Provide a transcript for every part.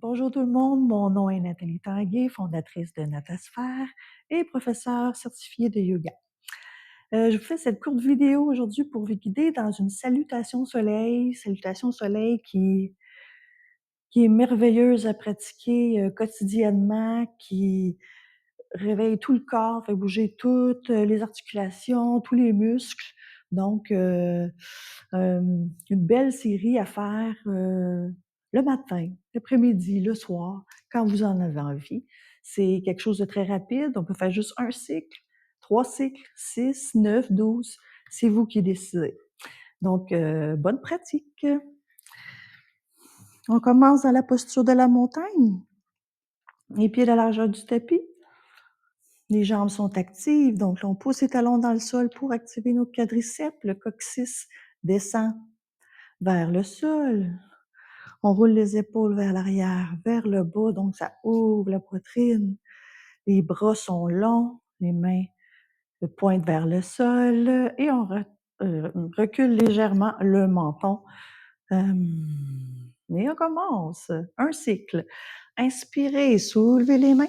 Bonjour tout le monde, mon nom est Nathalie Tanguay, fondatrice de Natasphère et professeure certifiée de yoga. Je vous fais cette courte vidéo aujourd'hui pour vous guider dans une salutation soleil qui est merveilleuse à pratiquer quotidiennement, qui réveille tout le corps, fait bouger toutes les articulations, tous les muscles. Donc, une belle série à faire le matin, l'après-midi, le soir, quand vous en avez envie. C'est quelque chose de très rapide. On peut faire juste un cycle, 3 cycles, 6, 9, 12. C'est vous qui décidez. Donc, bonne pratique. On commence dans la posture de la montagne. Les pieds à la largeur du tapis. Les jambes sont actives, donc là, on pousse les talons dans le sol pour activer nos quadriceps. Le coccyx descend vers le sol. On roule les épaules vers l'arrière, vers le bas, donc ça ouvre la poitrine. Les bras sont longs, les mains pointent vers le sol et on recule légèrement le menton. Et on commence. Un cycle. Inspirez, soulevez les mains.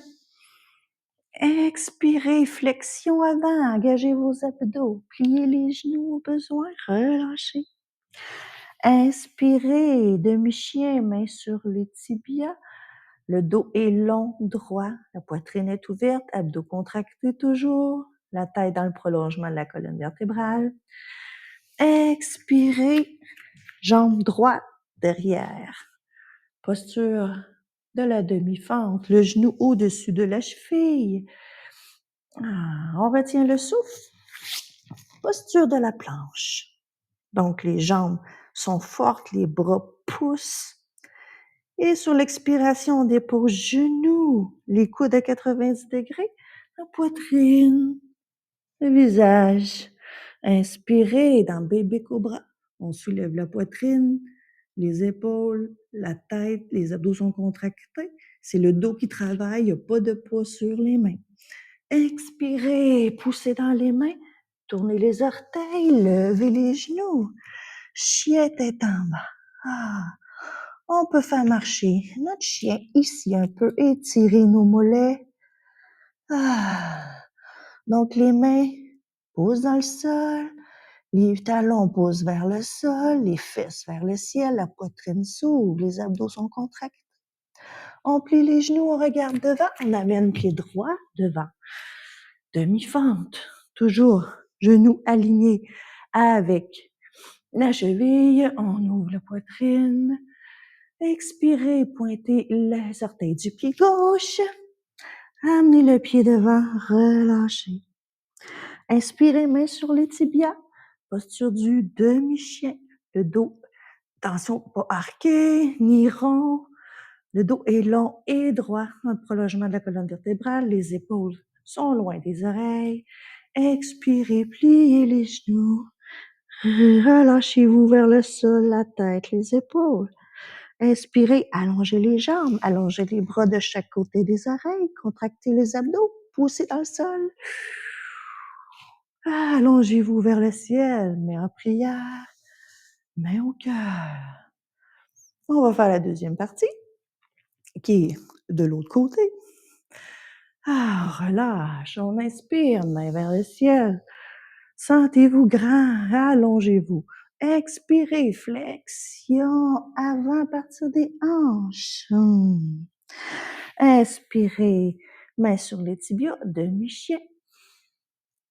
Expirez, flexion avant, engagez vos abdos, pliez les genoux au besoin, relâchez. Inspirez, demi-chien, main sur les tibias. Le dos est long, droit, la poitrine est ouverte, abdos contractés toujours, la tête dans le prolongement de la colonne vertébrale. Expirez, jambe droite derrière. Posture de la demi-fente, le genou au-dessus de la cheville. On retient le souffle. Posture de la planche. Donc, les jambes sont fortes, les bras poussent. Et sur l'expiration, on dépose genoux, les coudes à 90 degrés, la poitrine, le visage. Inspirez dans bébé cobra. On soulève la poitrine, les épaules, la tête, les abdos sont contractés. C'est le dos qui travaille, il n'y a pas de poids sur les mains. Expirez, poussez dans les mains, tournez les orteils, levez les genoux. Chien tête en bas. On peut faire marcher notre chien ici un peu, étirer nos mollets. Donc les mains posent dans le sol, les talons posent vers le sol, les fesses vers le ciel, la poitrine s'ouvre, les abdos sont contractés. On plie les genoux, on regarde devant, on amène pied droit devant. Demi-fente, toujours genoux alignés avec la cheville, on ouvre la poitrine. Expirez, pointez les orteils du pied gauche. Amenez le pied devant, relâchez. Inspirez, main sur les tibias. Posture du demi-chien. Le dos, attention, pas arqué, ni rond. Le dos est long et droit, un prolongement de la colonne vertébrale. Les épaules sont loin des oreilles. Expirez, pliez les genoux. Relâchez-vous vers le sol, la tête, les épaules. Inspirez, allongez les jambes, allongez les bras de chaque côté des oreilles, contractez les abdos, poussez dans le sol. Allongez-vous vers le ciel, main en prière, main au cœur. On va faire la deuxième partie, qui est de l'autre côté. Relâche, on inspire, main vers le ciel. Sentez-vous grand, allongez-vous. Expirez, flexion avant, partir des hanches. Inspirez, main sur les tibias, demi-chien.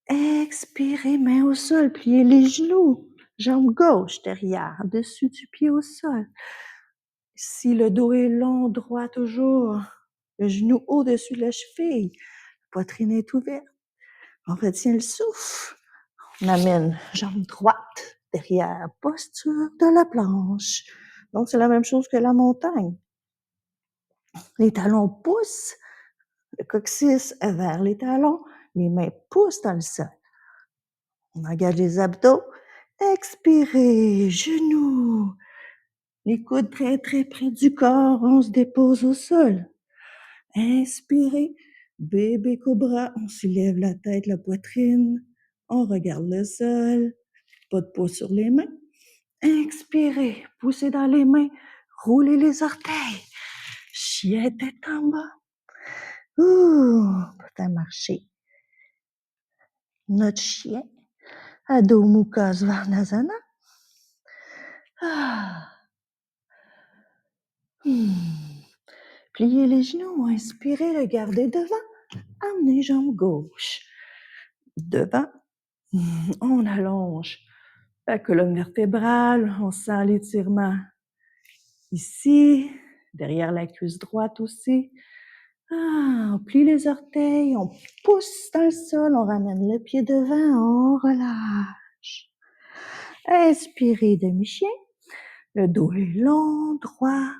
Expirez, main au sol, pliez les genoux. Jambe gauche derrière, dessus du pied au sol. Si le dos est long, droit toujours, le genou au-dessus de la cheville, la poitrine est ouverte. On retient le souffle. On amène jambe droite derrière, posture de la planche. Donc, c'est la même chose que la montagne. Les talons poussent, le coccyx vers les talons, les mains poussent dans le sol. On engage les abdos. Expirez, genoux. Les coudes très, très près du corps. On se dépose au sol. Inspirez, bébé cobra. On soulève la tête, la poitrine. On regarde le sol. Pas de poids sur les mains. Expirez, poussez dans les mains. Roulez les orteils. chien était en bas. Ouh, peut marcher. Notre chien, Adho Mukha Svanasana. Ah. Pliez les genoux, inspirez, regardez devant, amenez jambe gauche. Devant, on allonge la colonne vertébrale, on sent l'étirement ici, derrière la cuisse droite aussi. On plie les orteils, on pousse dans le sol, on ramène le pied devant, on relâche. Inspirez demi-chien, le dos est long, droit.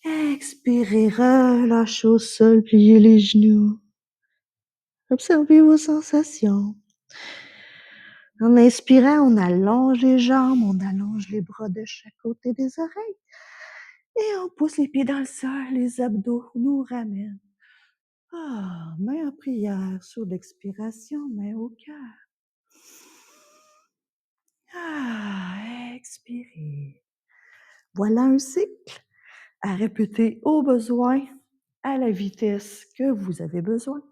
Expirez, relâchez au sol, pliez les genoux. Observez vos sensations. En inspirant, on allonge les jambes, on allonge les bras de chaque côté des oreilles. Et on pousse les pieds dans le sol, les abdos nous ramènent. Main en prière sur l'expiration, main au cœur. Expirez. Voilà un cycle à répéter au besoin, à la vitesse que vous avez besoin.